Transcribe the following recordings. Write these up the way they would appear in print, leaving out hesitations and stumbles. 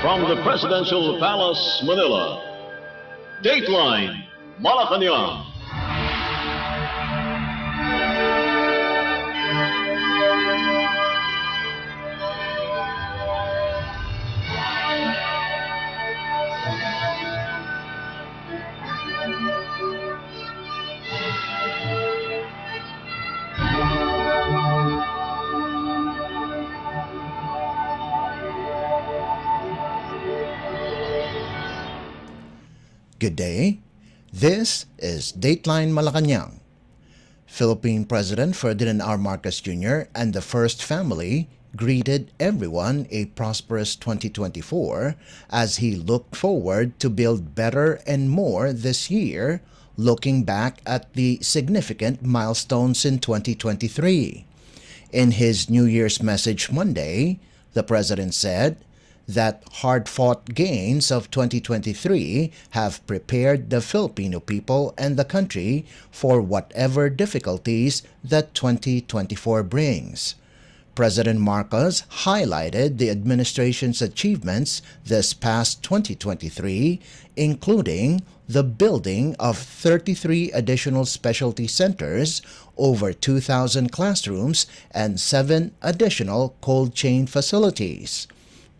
From the Presidential Palace, Manila, Dateline Malacañang. Good day. This is Dateline Malacañang. Philippine President Ferdinand R. Marcos Jr. and the First Family greeted everyone a prosperous 2024 as he looked forward to build better and more this year, looking back at the significant milestones in 2023. In his New Year's message Monday, the President said that hard-fought gains of 2023 have prepared the Filipino people and the country for whatever difficulties that 2024 brings. President Marcos highlighted the administration's achievements this past 2023, including the building of 33 additional specialty centers, over 2,000 classrooms, and 7 additional cold chain facilities.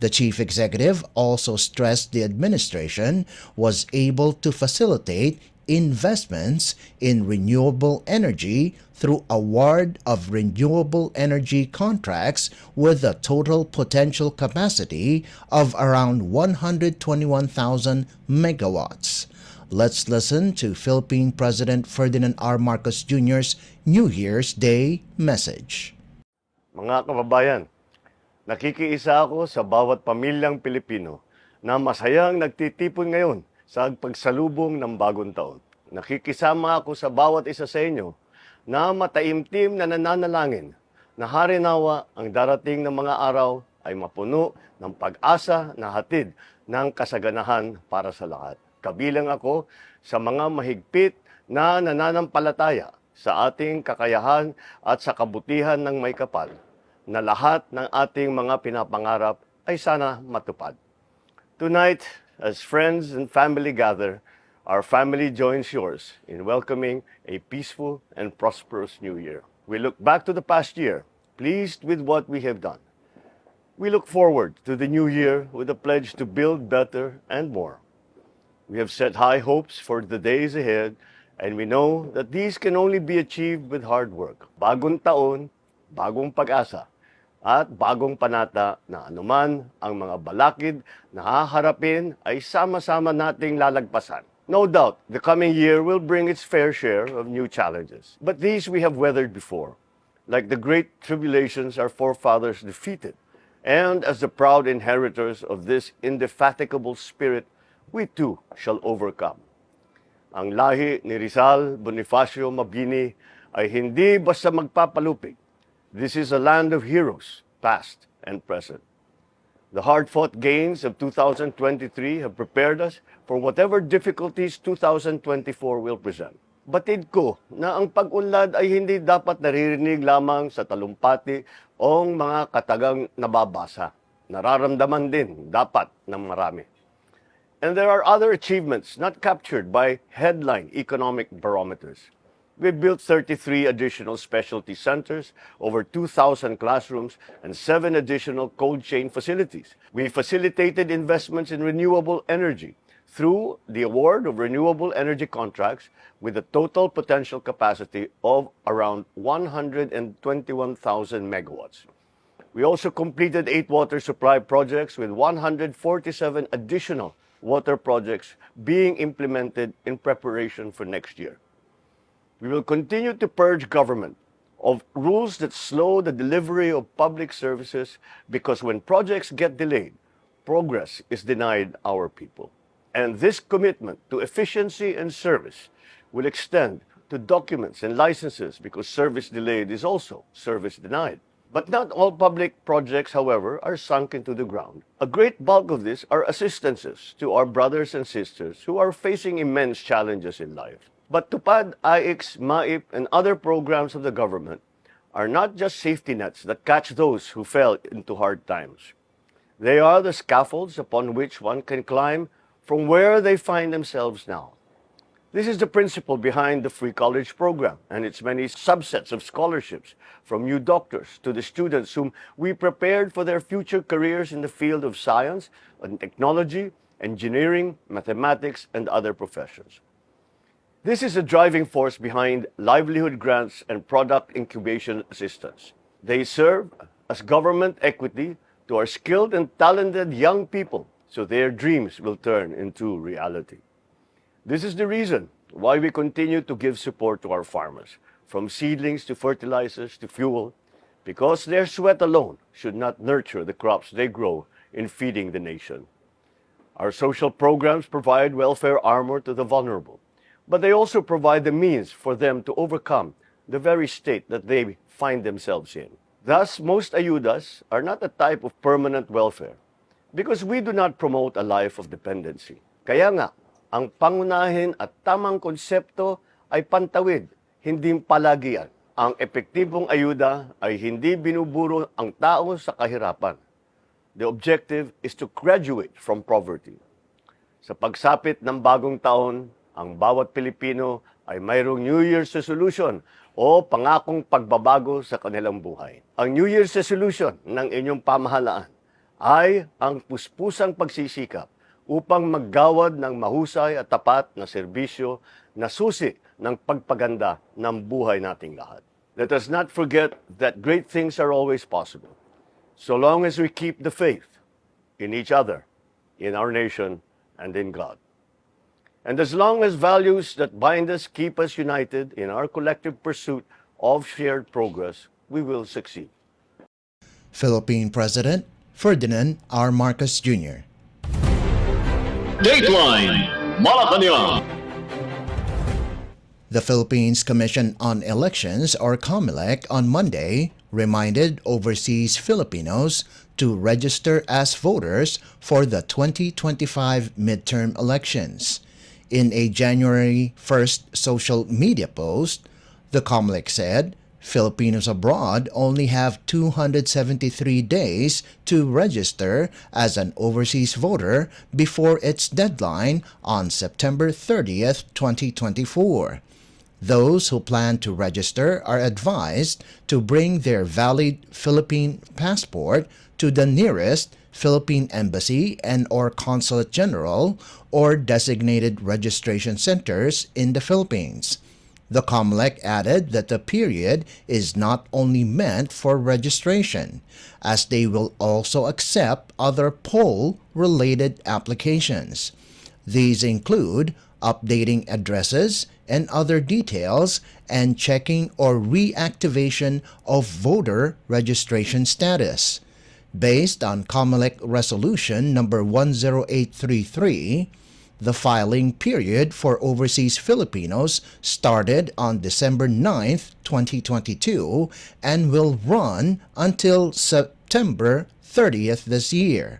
The chief executive also stressed the administration was able to facilitate investments in renewable energy through award of renewable energy contracts with a total potential capacity of around 121,000 megawatts. Let's listen to Philippine President Ferdinand R. Marcos Jr.'s New Year's Day message. Mga kababayan, nakikiisa ako sa bawat pamilyang Pilipino na masayang nagtitipon ngayon sa pagsalubong ng bagong taon. Nakikisama ako sa bawat isa sa inyo na mataimtim na nananalangin na harinawa ang darating ng mga araw ay mapuno ng pag-asa na hatid ng kasaganahan para sa lahat. Kabilang ako sa mga mahigpit na nananampalataya sa ating kakayahan at sa kabutihan ng may kapal, na lahat ng ating mga pinapangarap ay sana matupad. Tonight, as friends and family gather, our family joins yours in welcoming a peaceful and prosperous new year. We look back to the past year, pleased with what we have done. We look forward to the new year with a pledge to build better and more. We have set high hopes for the days ahead, and we know that these can only be achieved with hard work. Bagong taon, bagong pag-asa, at bagong panata na anuman ang mga balakid na haharapin ay sama-sama nating lalagpasan. No doubt, the coming year will bring its fair share of new challenges. But these we have weathered before, like the great tribulations our forefathers defeated. And as the proud inheritors of this indefatigable spirit, we too shall overcome. Ang lahi ni Rizal, Bonifacio, Mabini ay hindi basta magpapalupig. This is a land of heroes, past and present. The hard-fought gains of 2023 have prepared us for whatever difficulties 2024 will present. Batid ko na ang pag-unlad ay hindi dapat naririnig lamang sa talumpati o mga katagang nababasa. Nararamdaman din dapat ng marami. And there are other achievements not captured by headline economic barometers. We built 33 additional specialty centers, over 2,000 classrooms, and 7 additional cold chain facilities. We facilitated investments in renewable energy through the award of renewable energy contracts with a total potential capacity of around 121,000 megawatts. We also completed 8 water supply projects with 147 additional water projects being implemented in preparation for next year. We will continue to purge government of rules that slow the delivery of public services, because when projects get delayed, progress is denied our people. And this commitment to efficiency and service will extend to documents and licenses, because service delayed is also service denied. But not all public projects, however, are sunk into the ground. A great bulk of this are assistances to our brothers and sisters who are facing immense challenges in life. But TUPAD, IX, MAIP, and other programs of the government are not just safety nets that catch those who fell into hard times. They are the scaffolds upon which one can climb from where they find themselves now. This is the principle behind the free college program and its many subsets of scholarships, from new doctors to the students whom we prepared for their future careers in the field of science and technology, engineering, mathematics, and other professions. This is the driving force behind livelihood grants and product incubation assistance. They serve as government equity to our skilled and talented young people so their dreams will turn into reality. This is the reason why we continue to give support to our farmers, from seedlings to fertilizers to fuel, because their sweat alone should not nurture the crops they grow in feeding the nation. Our social programs provide welfare armor to the vulnerable, but they also provide the means for them to overcome the very state that they find themselves in. Thus, most ayudas are not a type of permanent welfare because we do not promote a life of dependency. Kaya nga, ang pangunahin at tamang konsepto ay pantawid, hindi palagian. Ang epektibong ayuda ay hindi binuburo ang tao sa kahirapan. The objective is to graduate from poverty. Sa pagsapit ng bagong taon, ang bawat Pilipino ay mayroong New Year's resolution o pangakong pagbabago sa kanilang buhay. Ang New Year's resolution ng inyong pamahalaan ay ang puspusang pagsisikap upang maggawad ng mahusay at tapat na serbisyo na susi ng pagpaganda ng buhay nating lahat. Let us not forget that great things are always possible, so long as we keep the faith in each other, in our nation, and in God. And as long as values that bind us keep us united in our collective pursuit of shared progress, we will succeed. Philippine President Ferdinand R. Marcos Jr. Dateline Malacañang. The Philippines Commission on Elections, or COMELEC, on Monday reminded overseas Filipinos to register as voters for the 2025 midterm elections. In a January 1st social media post, the COMELEC said Filipinos abroad only have 273 days to register as an overseas voter before its deadline on September 30th, 2024. Those who plan to register are advised to bring their valid Philippine passport to the nearest Philippine Embassy and/or Consulate General or designated registration centers in the Philippines. The COMELEC added that the period is not only meant for registration, as they will also accept other poll-related applications. These include updating addresses and other details and checking or reactivation of voter registration status. Based on COMELEC Resolution number 10833, the filing period for overseas Filipinos started on December 9th, 2022 and will run until September 30th this year.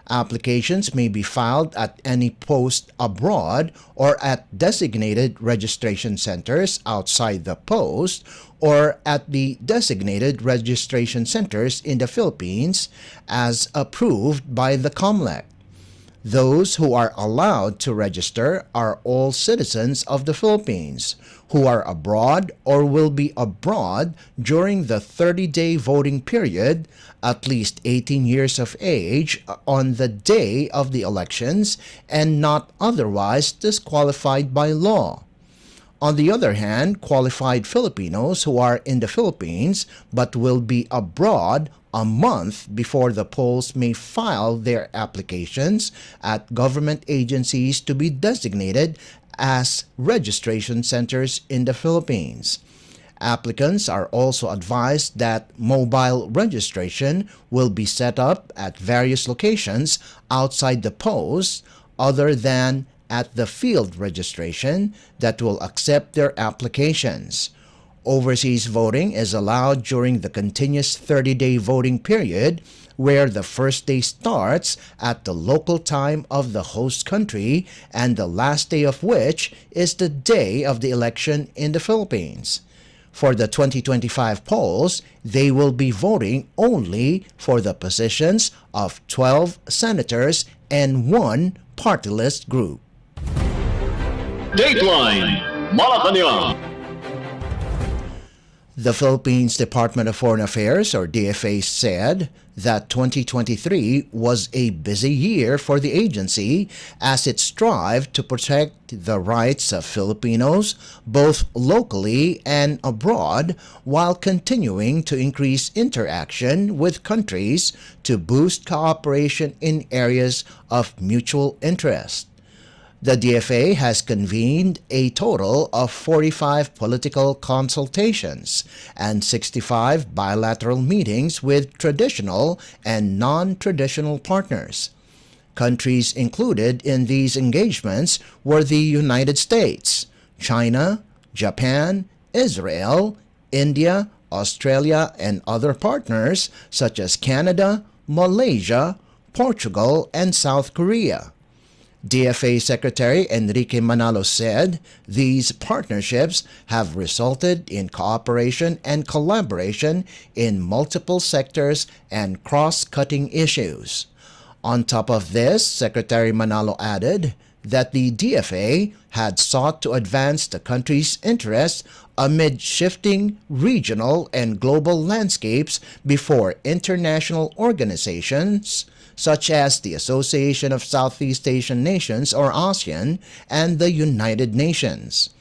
Applications may be filed at any post abroad or at designated registration centers outside the post or at the designated registration centers in the Philippines as approved by the COMELEC. Those who are allowed to register are all citizens of the Philippines who are abroad or will be abroad during the 30-day voting period, at least 18 years of age on the day of the elections, and not otherwise disqualified by law. On the other hand, qualified Filipinos who are in the Philippines but will be abroad a month before the polls may file their applications at government agencies to be designated as registration centers in the Philippines. Applicants are also advised that mobile registration will be set up at various locations outside the post other than at the field registration that will accept their applications. Overseas voting is allowed during the continuous 30-day voting period, where the first day starts at the local time of the host country and the last day of which is the day of the election in the Philippines. For the 2025 polls, they will be voting only for the positions of 12 senators and one party list group. Dateline Malacañang. The Philippines Department of Foreign Affairs, or DFA, said that 2023 was a busy year for the agency as it strived to protect the rights of Filipinos both locally and abroad while continuing to increase interaction with countries to boost cooperation in areas of mutual interest. The DFA has convened a total of 45 political consultations and 65 bilateral meetings with traditional and non-traditional partners. Countries included in these engagements were the United States, China, Japan, Israel, India, Australia, and other partners such as Canada, Malaysia, Portugal, and South Korea. DFA Secretary Enrique Manalo said these partnerships have resulted in cooperation and collaboration in multiple sectors and cross-cutting issues. On top of this, Secretary Manalo added that the DFA had sought to advance the country's interests amid shifting regional and global landscapes before international organizations such as the Association of Southeast Asian Nations or ASEAN and the United Nations.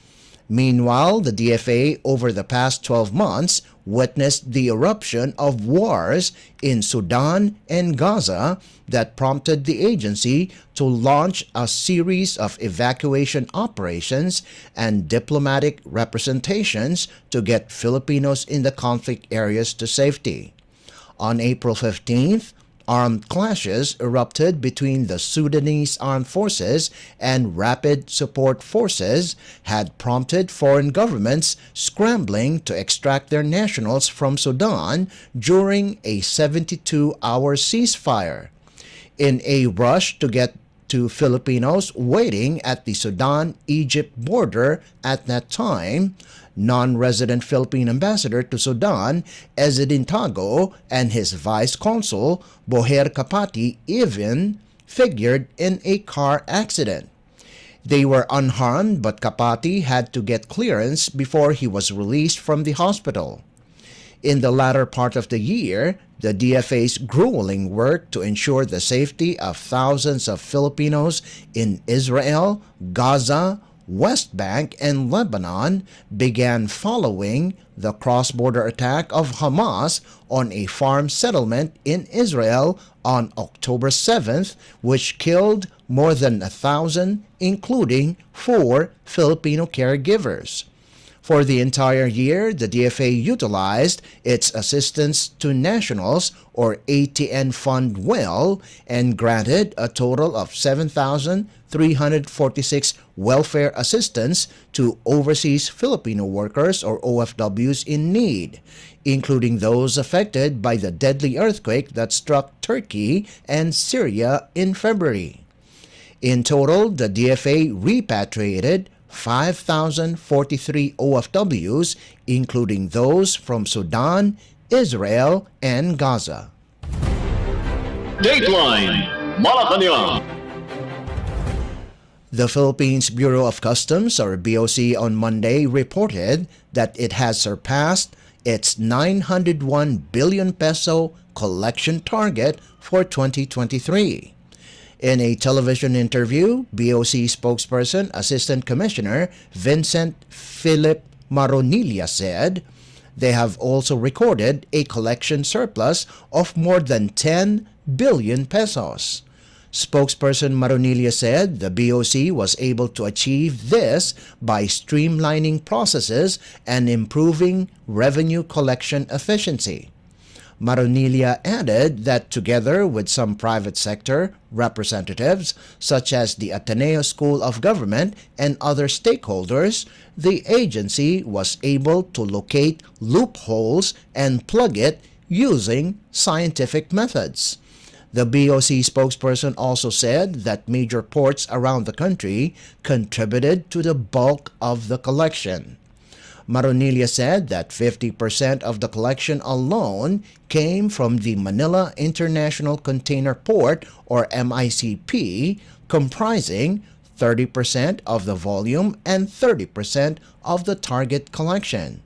Meanwhile, the DFA over the past 12 months witnessed the eruption of wars in Sudan and Gaza that prompted the agency to launch a series of evacuation operations and diplomatic representations to get Filipinos in the conflict areas to safety. On April 15th, armed clashes erupted between the Sudanese Armed Forces and Rapid Support Forces had prompted foreign governments scrambling to extract their nationals from Sudan during a 72-hour ceasefire. In a rush to get to Filipinos waiting at the Sudan-Egypt border at that time, non-resident Philippine ambassador to Sudan, Ezedin Tago, and his vice consul, Boher Kapati, even figured in a car accident. They were unharmed, but Kapati had to get clearance before he was released from the hospital. In the latter part of the year, the DFA's grueling work to ensure the safety of thousands of Filipinos in Israel, Gaza, West Bank, and Lebanon began following the cross-border attack of Hamas on a farm settlement in Israel on October 7th, which killed more than 1,000, including 4 Filipino caregivers. For the entire year, the DFA utilized its Assistance to Nationals or ATN fund well and granted a total of 7,346 welfare assistance to overseas Filipino workers or OFWs in need, including those affected by the deadly earthquake that struck Turkey and Syria in February. In total, the DFA repatriated 5,043 OFWs, including those from Sudan, Israel, and Gaza. Dateline Malacañang. The Philippines Bureau of Customs, or BOC, on Monday reported that it has surpassed its 901 billion peso collection target for 2023. In a television interview, BOC spokesperson Assistant Commissioner Vincent Philip Maronilla said they have also recorded a collection surplus of more than 10 billion pesos. Spokesperson Maronilla said the BOC was able to achieve this by streamlining processes and improving revenue collection efficiency. Maronilla added that together with some private sector representatives, such as the Ateneo School of Government and other stakeholders, the agency was able to locate loopholes and plug it using scientific methods. The BOC spokesperson also said that major ports around the country contributed to the bulk of the collection. Maronilla said that 50% of the collection alone came from the Manila International Container Port or MICP, comprising 30% of the volume and 30% of the target collection.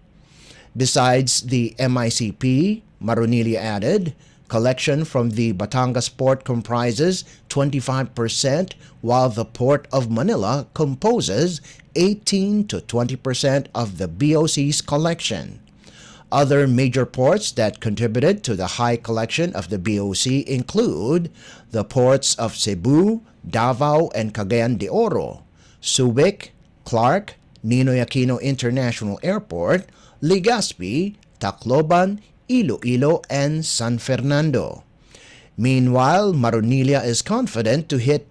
Besides the MICP, Maronilla added, collection from the Batangas port comprises 25%, while the Port of Manila composes 18 to 20% of the BOC's collection. Other major ports that contributed to the high collection of the BOC include the ports of Cebu, Davao, and Cagayan de Oro, Subic, Clark, Ninoy Aquino International Airport, Legazpi, Tacloban, Iloilo, and San Fernando. Meanwhile, Maronilla is confident to hit,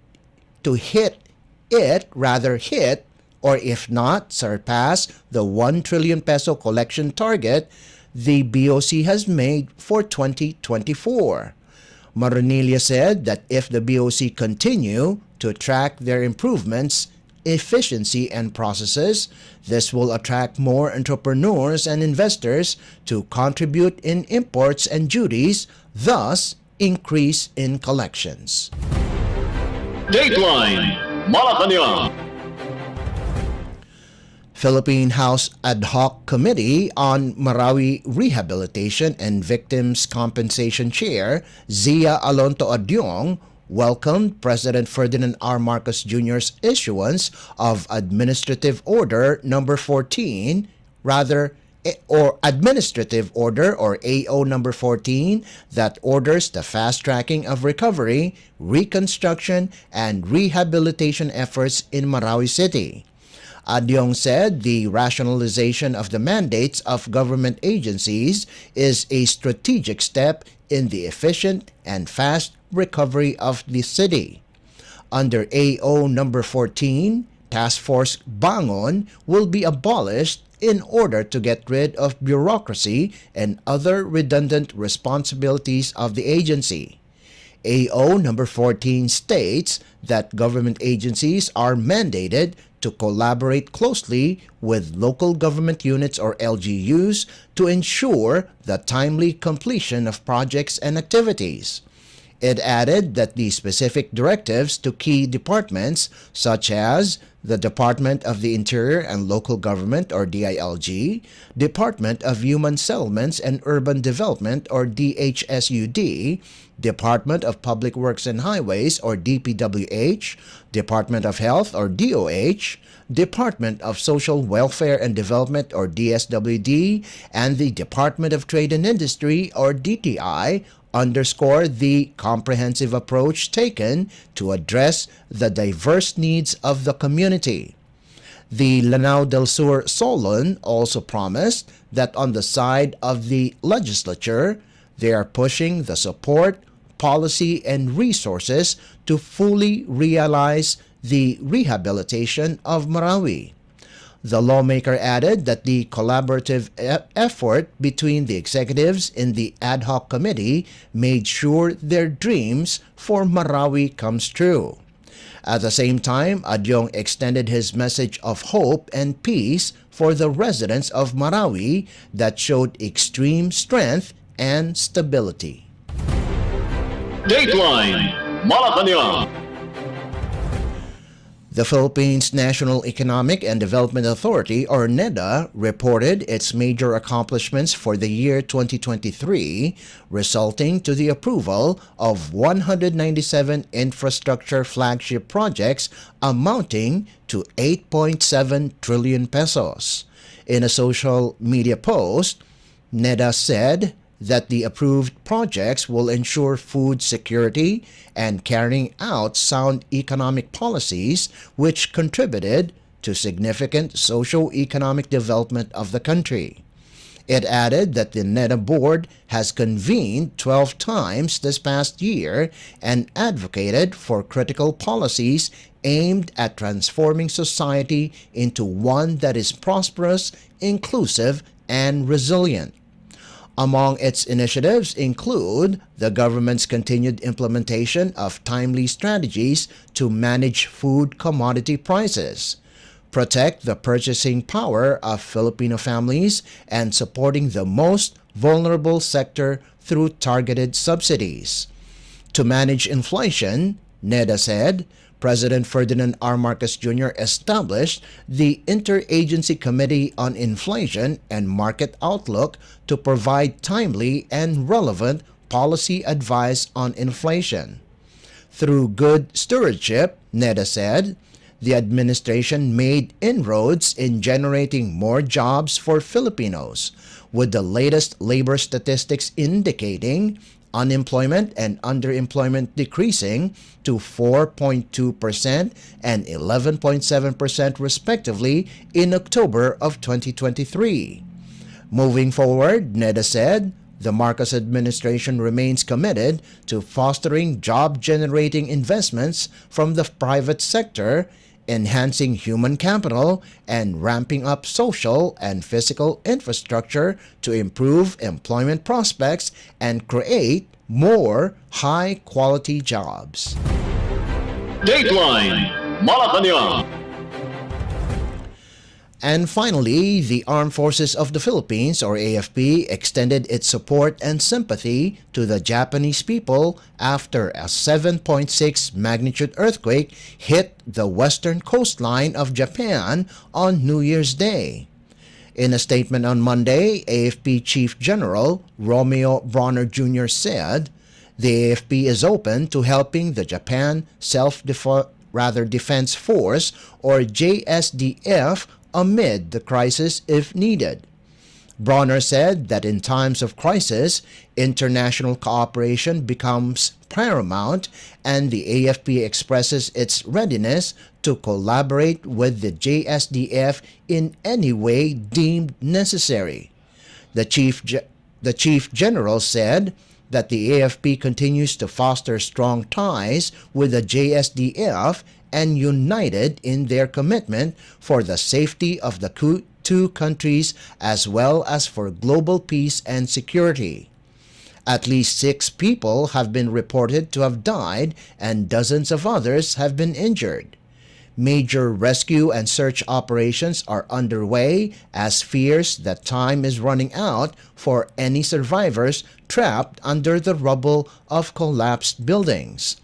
or if not, surpass the 1 trillion peso collection target the BOC has made for 2024. Maronilla said that if the BOC continue to track their improvements, efficiency, and processes, this will attract more entrepreneurs and investors to contribute in imports and duties, thus increase in collections. Dateline Malacañang. Philippine House Ad Hoc Committee on Marawi Rehabilitation and Victims Compensation Chair Zia Alonto Adyong welcomed President Ferdinand R. Marcos Jr.'s issuance of Administrative Order Number 14, Administrative Order or AO Number 14 that orders the fast-tracking of recovery, reconstruction, and rehabilitation efforts in Marawi City. Adyong said the rationalization of the mandates of government agencies is a strategic step in the efficient and fast recovery of the city. Under AO number 14, Task Force Bangon will be abolished in order to get rid of bureaucracy and other redundant responsibilities of the agency. AO number 14 states that government agencies are mandated to collaborate closely with local government units or LGUs to ensure the timely completion of projects and activities. It added that the specific directives to key departments such as the Department of the Interior and Local Government or DILG, Department of Human Settlements and Urban Development or DHSUD, Department of Public Works and Highways or DPWH, Department of Health or DOH, Department of Social Welfare and Development or DSWD, and the Department of Trade and Industry or DTI underscore the comprehensive approach taken to address the diverse needs of the community. The Lanao del Sur Solon also promised that on the side of the legislature, they are pushing the support, policy, and resources to fully realize the rehabilitation of Marawi. The lawmaker added that the collaborative effort between the executives in the ad hoc committee made sure their dreams for Marawi comes true. At the same time, Adyong extended his message of hope and peace for the residents of Marawi that showed extreme strength and stability. Dateline Malacañang. The Philippines National Economic and Development Authority, or NEDA, reported its major accomplishments for the year 2023, resulting to the approval of 197 infrastructure flagship projects amounting to 8.7 trillion pesos. In a social media post, NEDA said that the approved projects will ensure food security and carrying out sound economic policies which contributed to significant socio-economic development of the country. It added that the NEDA board has convened 12 times this past year and advocated for critical policies aimed at transforming society into one that is prosperous, inclusive, and resilient. Among its initiatives include the government's continued implementation of timely strategies to manage food commodity prices, protect the purchasing power of Filipino families, and supporting the most vulnerable sector through targeted subsidies. To manage inflation, NEDA said, President Ferdinand R. Marcos Jr. established the Interagency Committee on Inflation and Market Outlook to provide timely and relevant policy advice on inflation. Through good stewardship, NEDA said, the administration made inroads in generating more jobs for Filipinos, with the latest labor statistics indicating unemployment and underemployment decreasing to 4.2% and 11.7% respectively in October of 2023. Moving forward, NEDA said, the Marcos administration remains committed to fostering job-generating investments from the private sector, enhancing human capital, and ramping up social and physical infrastructure to improve employment prospects and create more high-quality jobs. Dateline Malacañang. And finally, the Armed Forces of the Philippines, or AFP, extended its support and sympathy to the Japanese people after a 7.6 magnitude earthquake hit the western coastline of Japan on New Year's Day. In a statement on Monday, AFP Chief General Romeo Bronner Jr. said, the AFP is open to helping the Japan Defense Force, or JSDF, amid the crisis if needed. Bronner said that in times of crisis, international cooperation becomes paramount, and the AFP expresses its readiness to collaborate with the JSDF in any way deemed necessary. The Chief General said that the AFP continues to foster strong ties with the JSDF and united in their commitment for the safety of the two countries as well as for global peace and security. At least 6 people have been reported to have died and dozens of others have been injured. Major rescue and search operations are underway as fears that time is running out for any survivors trapped under the rubble of collapsed buildings.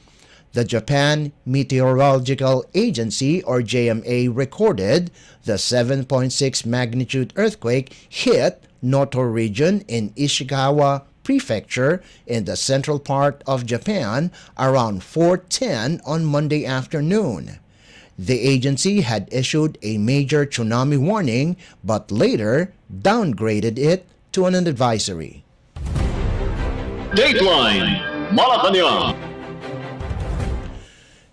The Japan Meteorological Agency, or JMA, recorded the 7.6 magnitude earthquake hit Noto region in Ishikawa Prefecture in the central part of Japan around 4:10 on Monday afternoon. The agency had issued a major tsunami warning but later downgraded it to an advisory. Dateline Malacañang.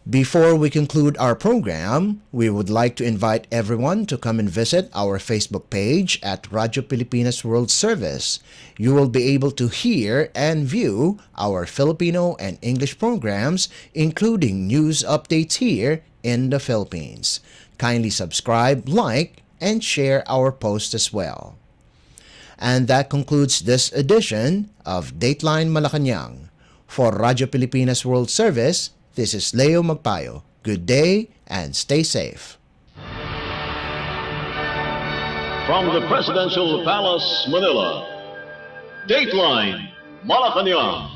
Before we conclude our program, we would like to invite everyone to come and visit our Facebook page at Radyo Pilipinas World Service. You will be able to hear and view our Filipino and English programs, including news updates here in the Philippines. Kindly subscribe, like, and share our post as well. And that concludes this edition of Dateline Malacañang. For Radyo Pilipinas World Service, this is Leo Magpayo. Good day and stay safe. From the Presidential Palace, Manila, Dateline Malacañang.